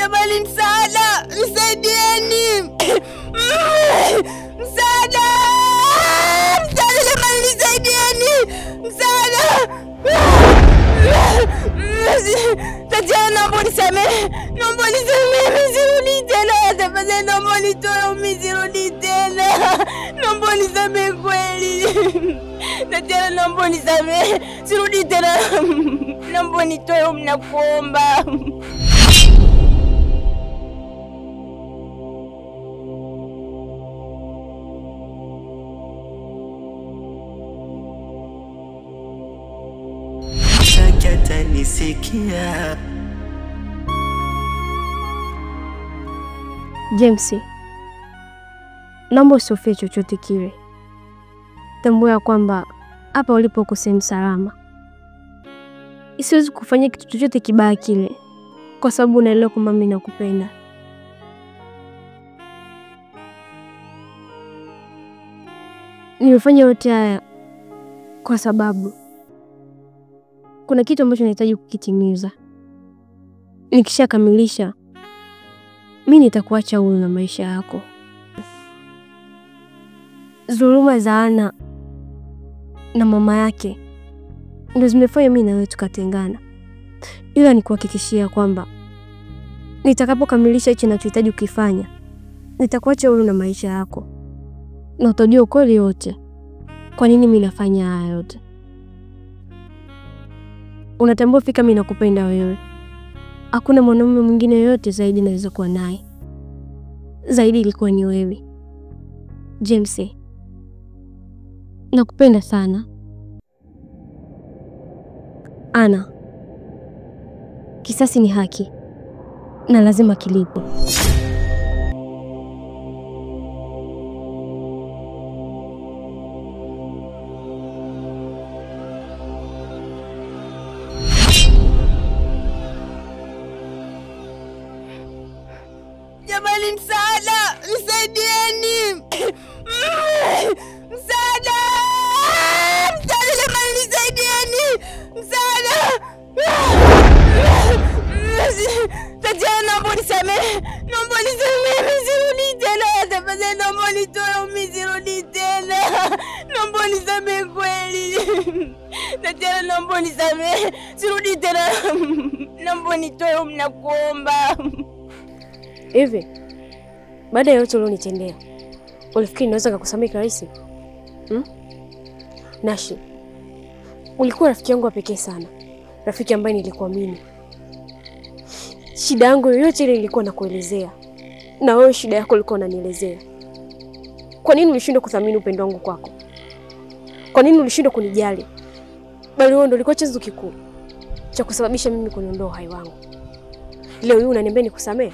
Jamani, msaada, nisaidieni. Msaada! Msaada jamani, nisaidieni. Msaada! Tatiana, naomba nisamehe. Naomba nisamehe, nisirudi tena. Tafadhali naomba nitoe, nisirudi tena. Naomba nisamehe kweli. Tatiana, naomba nisamehe. Sirudi tena. Naomba nitoe, mnakuomba. Nisikia James, naomba usifie chochote kile. Tambua ya kwamba hapa ulipo uko sehemu salama. Siwezi kufanya kitu chochote kibaya kile kwa sababu unaelewa kwamba mimi nakupenda. Nimefanya yote haya kwa sababu kuna kitu ambacho nahitaji kukitimiza. Nikishakamilisha, mimi nitakuacha huru na maisha yako. Dhuluma za Ana na mama yake ndio zimefanya mimi na wewe tukatengana. Ila nikuhakikishia kwamba nitakapokamilisha hicho ninachohitaji kukifanya, nitakuacha huru na maisha yako. Na utajua ukweli wote. Kwa nini mimi nafanya haya yote? Unatambua fika mimi nakupenda wewe. Hakuna mwanamume mwingine yoyote zaidi naweza kuwa naye. Zaidi ilikuwa ni wewe. James, nakupenda sana. Ana, kisasi ni haki na lazima kilipwe. Jamani, msaada, nisaidieni. Msaada! Msaada jamani, nisaidieni. Msaada! Tatiana, naomba nisamehe. Naomba nisamehe, nisirudi tena. Tafadhali naomba nitoe, nisirudi tena. Naomba nisamehe kweli. Tatiana, naomba nisamehe. Sirudi tena. Naomba nitoe, mnakuomba. Hivi, baada ya yote ulionitendea, ulifikiri naweza kukusamehe kirahisi? Nashi, ulikuwa rafiki yangu wa pekee sana. Rafiki ambaye nilikuamini. Shida yangu yoyote ile nilikuwa nakuelezea. Na wewe shida yako ulikuwa unanielezea. Kwa nini ulishindwa kuthamini upendo wangu kwako? Kwa nini ulishindwa kunijali? Bali wewe ndio ulikuwa chanzo kikuu cha kusababisha mimi kuniondoa uhai wangu. Leo hii unaniambia nikusamehe?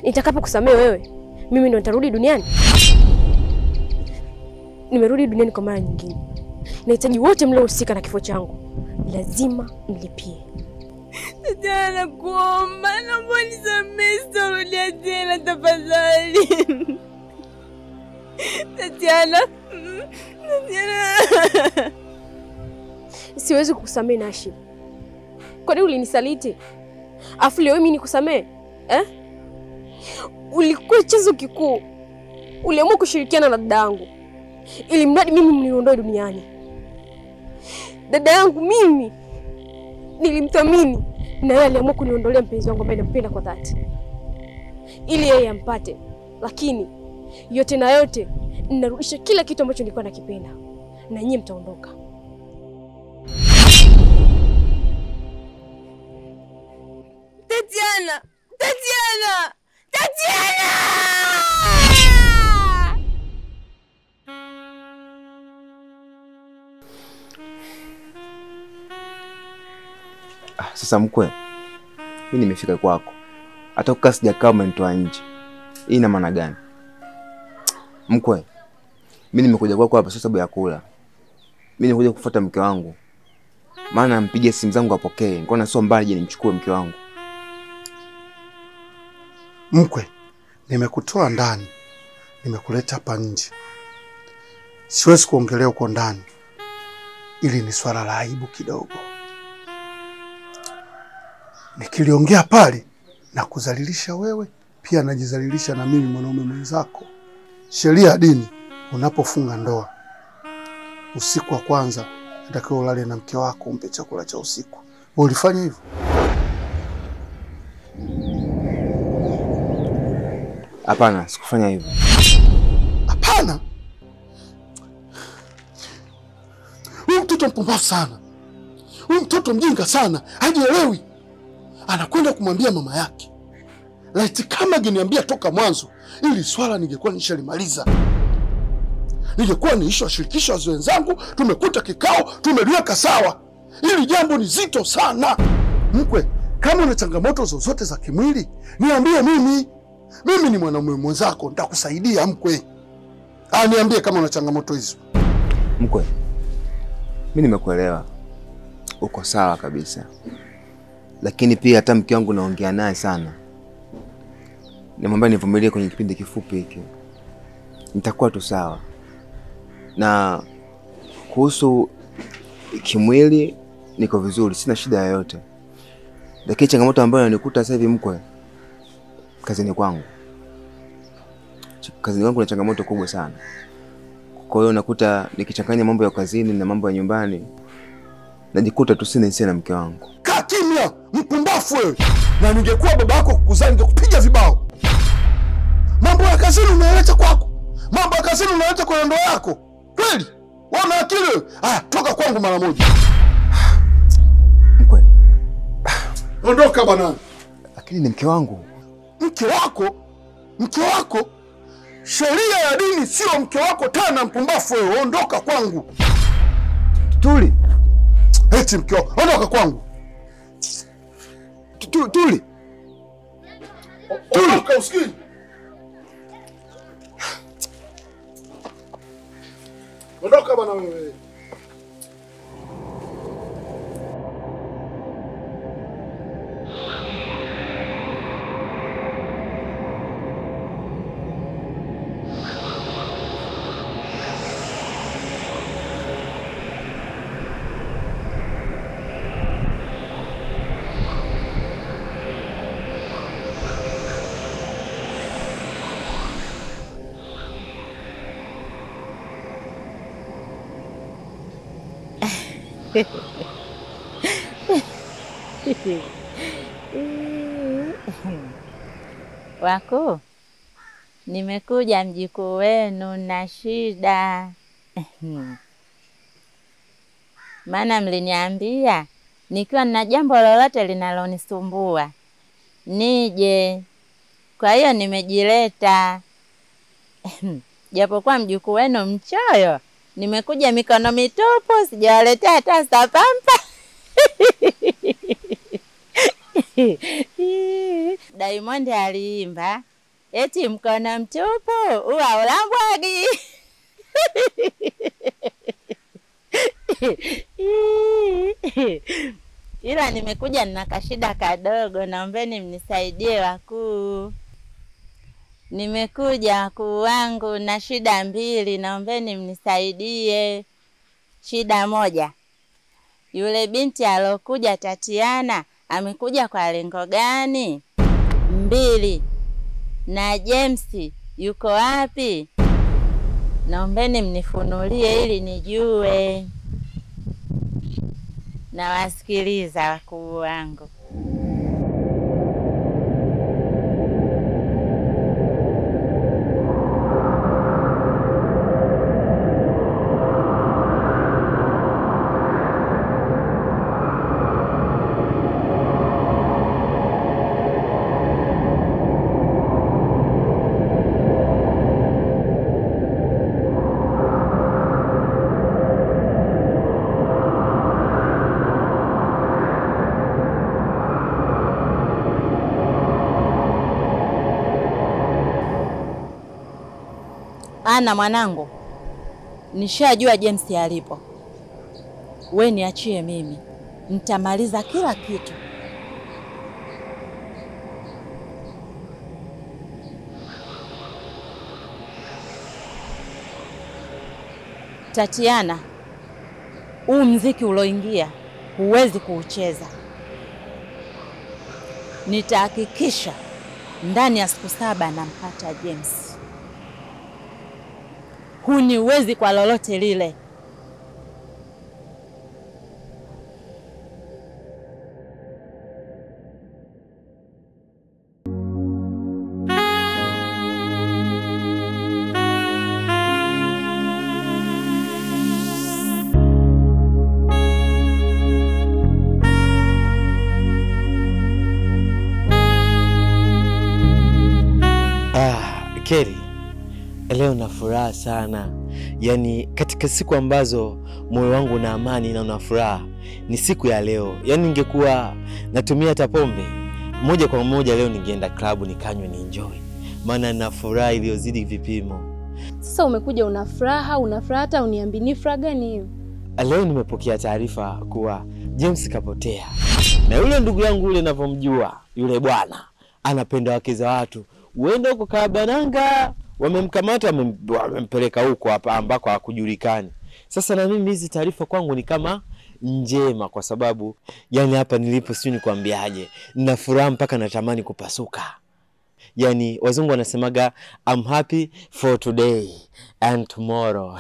Nitakapo kusamehe wewe, mimi ndo nitarudi duniani? Nimerudi duniani kwa mara nyingine. Nahitaji wote mliohusika na kifo changu lazima mlipie. Tatiana, nakuomba, naomba nisamehe, sitarudia tena tafadhali. Tatiana. Siwezi kukusamehe Nashi. Kwa nini ulinisaliti? Afu leo mimi nikusamehe? Ulikuwa chanzo kikuu. Uliamua kushirikiana na dada yangu ili mradi mimi mniondoe duniani. Dada yangu mimi nilimthamini na yeye aliamua kuniondolea mpenzi wangu ambaye nampenda kwa dhati ili yeye ampate. Lakini yote na yote ninarudisha kila kitu ambacho nilikuwa nakipenda na nyinyi mtaondoka. Tatiana! Tatiana! Tatiana! Sasa mkwe, mimi nimefika kwako. Hata ukaa sijakaa umenitoa nje. Hii ina maana gani? Mkwe, mimi nimekuja kwako hapa sio sababu ya kula. Mimi nimekuja kufuata mke wangu. Maana nampigia simu zangu apokee. Nikaona sio mbali je nimchukue mke wangu. Mkwe, nimekutoa ndani. Nimekuleta hapa nje. Siwezi kuongelea uko ndani. Ili ni swala la aibu kidogo. Nikiliongea pale na kuzalilisha wewe, pia najizalilisha na mimi mwanaume mwenzako. Sheria ya dini, unapofunga ndoa, usiku wa kwanza unatakiwa ulale na mke wako, umpe chakula cha usiku. Wewe ulifanya hivyo? Hapana, sikufanya hivyo. Hapana. Huyu mtoto mpumbavu sana. Huyu mtoto mjinga sana, hajielewi. Anakwenda kumwambia mama yake. Laiti kama angeniambia toka mwanzo, ili swala ningekuwa nishalimaliza. Ningekuwa niishawashirikisha wazee wenzangu, tumekuta kikao, tumeliweka sawa. Hili jambo ni zito sana. Mkwe, kama una changamoto zozote za kimwili, niambie mimi. Mimi ni mwanaume mwenzako, nitakusaidia mkwe. Niambie kama una changamoto hizo. Mkwe, mimi nimekuelewa. Uko sawa kabisa. Lakini pia hata mke wangu naongea naye sana. Nimwambia nivumilie kwenye kipindi kifupi hiki. Nitakuwa tu sawa. Na kuhusu kimwili niko vizuri, sina shida yoyote. Lakini changamoto ambayo inanikuta sasa hivi mkwe, kazini kwangu. Kazini kwangu na changamoto kubwa sana. Kwa hiyo nakuta nikichanganya mambo ya kazini na mambo ya nyumbani, najikuta tu sina hisia na mke wangu. Kaa kimya, mpumbavu wewe. Na ningekuwa baba yako kukuzaa ningekupiga vibao. Mambo ya kazini unaleta kwako. Mambo ya kazini unaleta kwa ndoa yako. Kweli? Wana akili wewe? Toka kwangu mara moja. Mkwe. Ondoka bwana. Lakini ni mke wangu. Mke wako? Mke wako? Sheria ya dini sio mke wako tena, mpumbavu wewe. Ondoka kwangu. Tuli. Eti mke wako. Ondoka kwangu. Tuli. Ondoka usikii. Ondoka bwana wewe. Wako, nimekuja mjukuu wenu na shida. Maana mliniambia nikiwa na jambo lolote linalonisumbua nije. Kwa hiyo nimejileta. Japokuwa mjukuu wenu mchoyo, nimekuja mikono mitupu, sijawaletea hata sapampa. Diamond aliimba eti mkono mtupu uwa ulambwagi. Ila nimekuja na kashida kadogo, naombeni mnisaidie wakuu. Nimekuja wakuu wangu na shida mbili, naombeni mnisaidie. Shida moja, yule binti alokuja Tatiana amekuja kwa lengo gani? 2, na James yuko wapi? Naombeni mnifunulie ili nijue. Na wasikiliza wakuu wangu. Ana mwanangu, nishajua James alipo. We niachie mimi, nitamaliza kila kitu. Tatiana, huu mziki uloingia huwezi kuucheza. nitahakikisha ndani ya siku 7 nampata James. Huniwezi kwa lolote lile. Keri, leo na furaha sana. Yaani katika siku ambazo moyo wangu na amani na una furaha ni siku ya leo. Yaani ningekuwa natumia hata pombe, moja kwa moja leo ningeenda klabu nikanywe ni enjoy. Maana na furaha iliyozidi vipimo. Sasa umekuja una furaha hata uniambi ni furaha gani hiyo? Leo nimepokea taarifa kuwa James kapotea. Na yule ndugu yangu yule ninavyomjua, yule bwana anapenda wake za watu. Uenda huko Kabananga, wamemkamata wamempeleka huko hapa ambako hakujulikani. Sasa na mimi hizi taarifa kwangu ni kama njema kwa sababu yani hapa nilipo sio nikwambiaje, nina furaha mpaka natamani kupasuka. Yani wazungu wanasemaga I'm happy for today and tomorrow.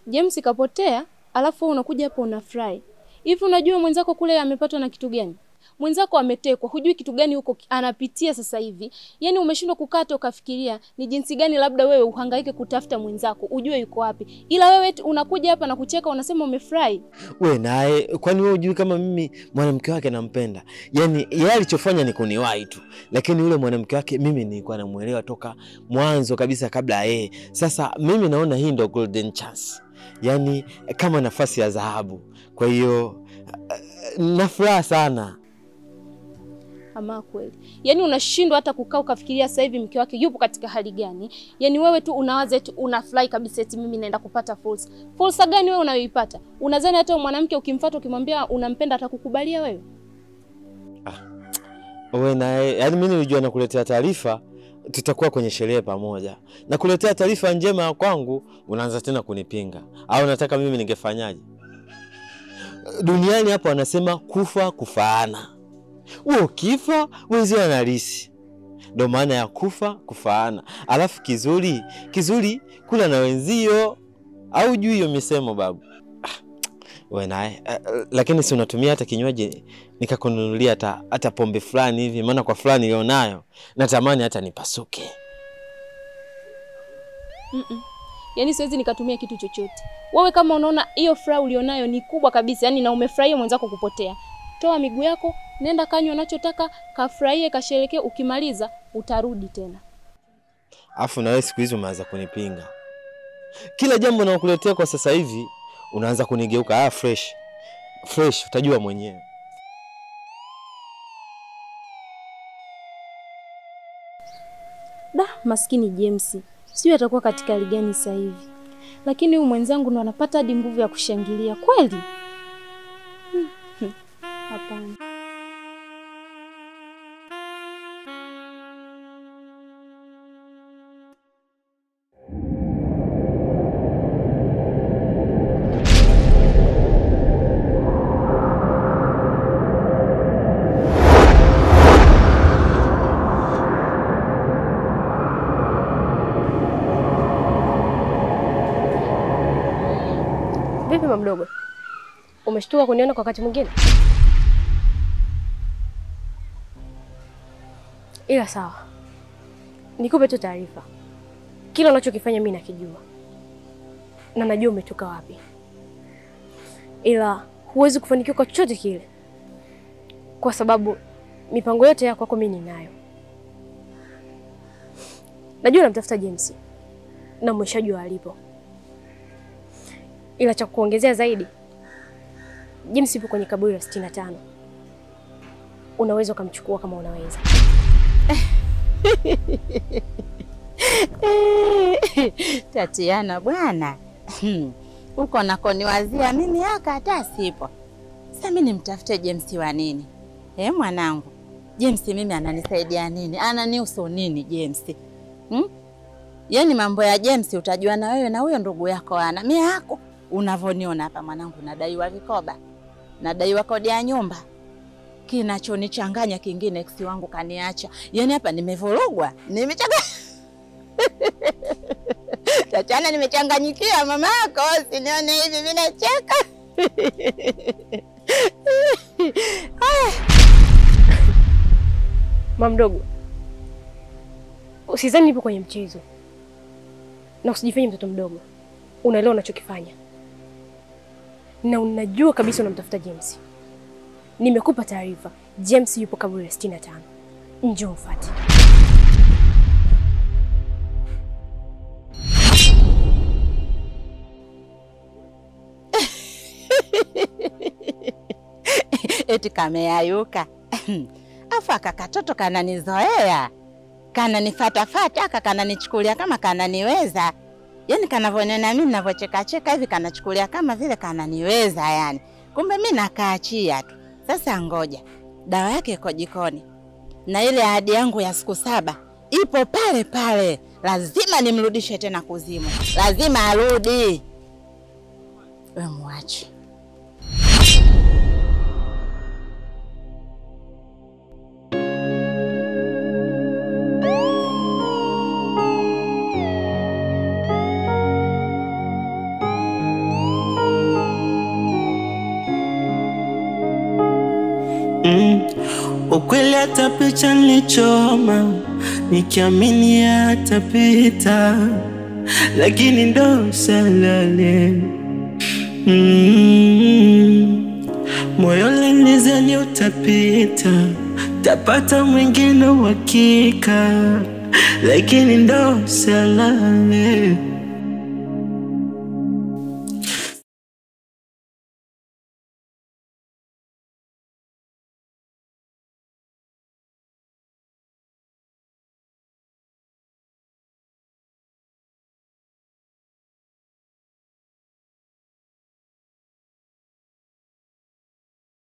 James kapotea, alafu unakuja hapo unafurahi. Hivi unajua mwenzako kule amepatwa na kitu gani? Mwenzako ametekwa, hujui kitu gani huko anapitia sasa hivi. Yaani umeshindwa kukata ukafikiria ni jinsi gani labda wewe uhangaike kutafuta mwenzako, ujue yuko wapi. Ila wewe unakuja hapa na kucheka unasema umefurahi. Wewe naye kwani wewe hujui kama mimi mwanamke wake nampenda? Yaani yeye alichofanya ni kuniwahi tu. Lakini yule mwanamke wake mimi nilikuwa namuelewa toka mwanzo kabisa kabla yeye. Sasa mimi naona hii ndio golden chance. Yaani kama nafasi ya dhahabu. Kwa hiyo na furaha sana. Ama kweli. Yaani unashindwa hata kukaa ukafikiria sasa hivi mke wake yupo katika hali gani? Yaani wewe tu unawaza eti unafly kabisa eti mimi naenda kupata fursa. Fursa gani wewe unayoipata? Unadhani hata mwanamke ukimfuata ukimwambia unampenda atakukubalia wewe? Wewe naye, yaani mimi nilijua nakuletea taarifa tutakuwa kwenye sherehe pamoja. Na kuletea taarifa njema kwangu unaanza tena kunipinga. Au unataka mimi ningefanyaje? Duniani hapo wanasema kufa kufaana. Wewe kifa wenzio wanarisi. Ndio maana ya kufa kufaana. Alafu kizuri kula na wenzio. Au juu hiyo misemo babu. Wewe naye, lakini si unatumia hata kinywaji nikakununulia hata pombe fulani hivi, maana kwa fulani nilionayo natamani hata nipasuke. Yaani siwezi nikatumia kitu chochote. Wewe kama unaona hiyo furaha ulionayo ni kubwa kabisa, yani na umefurahia mwenzako kupotea, toa miguu yako, nenda kanywa unachotaka, kafurahie, kasherekee, ukimaliza utarudi tena. Afu na wewe siku hizo umeanza kunipinga. Kila jambo nakuletea kwa sasa hivi unaanza kunigeuka fresh utajua mwenyewe. Maskini James. Sijui atakuwa katika hali gani sasa hivi. Lakini huyu mwenzangu ndo anapata hadi nguvu ya kushangilia kweli. Hapana. Vipi mdogo? Umeshtuka kuniona kwa wakati mwingine? Ila sawa. Nikupe tu taarifa. Kila unachokifanya mimi nakijua. Na najua umetoka wapi. Ila huwezi kufanikiwa kwa chochote kile. Kwa sababu mipango yote yako kwako mimi ninayo. Najua namtafuta James. Na umeshajua alipo. Ila cha kuongezea zaidi, James yupo kwenye kaburi la 65. Unaweza kumchukua kama unaweza. Tatiana bwana. Uko nakoniwazia mimi hata sipo. Sasa mimi nimtafute James wa nini? Mwanangu. James mimi ananisaidia nini? Ananihusu nini James? Yaani mambo ya James utajua na wewe na huyo ndugu yako ana. Mimi hako unavoniona hapa mwanangu, nadaiwa vikoba. Nadaiwa kodi ya nyumba. kinachonichanganya kingine ex wangu kaniacha. Yaani hapa nimevurugwa, nimechanganya. Tatiana nimechanganyikiwa mama yako, usinione hivi mimi nacheka. Mama mdogo, usizani nipo kwenye mchezo. Na usijifanye mtoto mdogo. Unaelewa unachokifanya. Na unajua kabisa unamtafuta James. Nimekupa taarifa. James yupo kaburi 65. Njoo mfuate. Eti kameayuka. Afa kakatoto kananizoea. Kananifuata kananichukulia kama kananiweza. Yaani kanavonena mimi ninavocheka cheka hivi kanachukulia kama vile kananiweza yani. Kumbe mimi nakaachia tu. Sasa ngoja. Dawa yake iko jikoni. Na ile ahadi yangu ya siku 7 ipo pale pale. Lazima nimrudishe tena kuzimu. Lazima arudi. Wewe muache. Ukweli hata picha nilichoma nikiamini atapita, lakini ndo salale. Moyo linizani utapita, tapata mwingine uhakika, lakini ndo salale.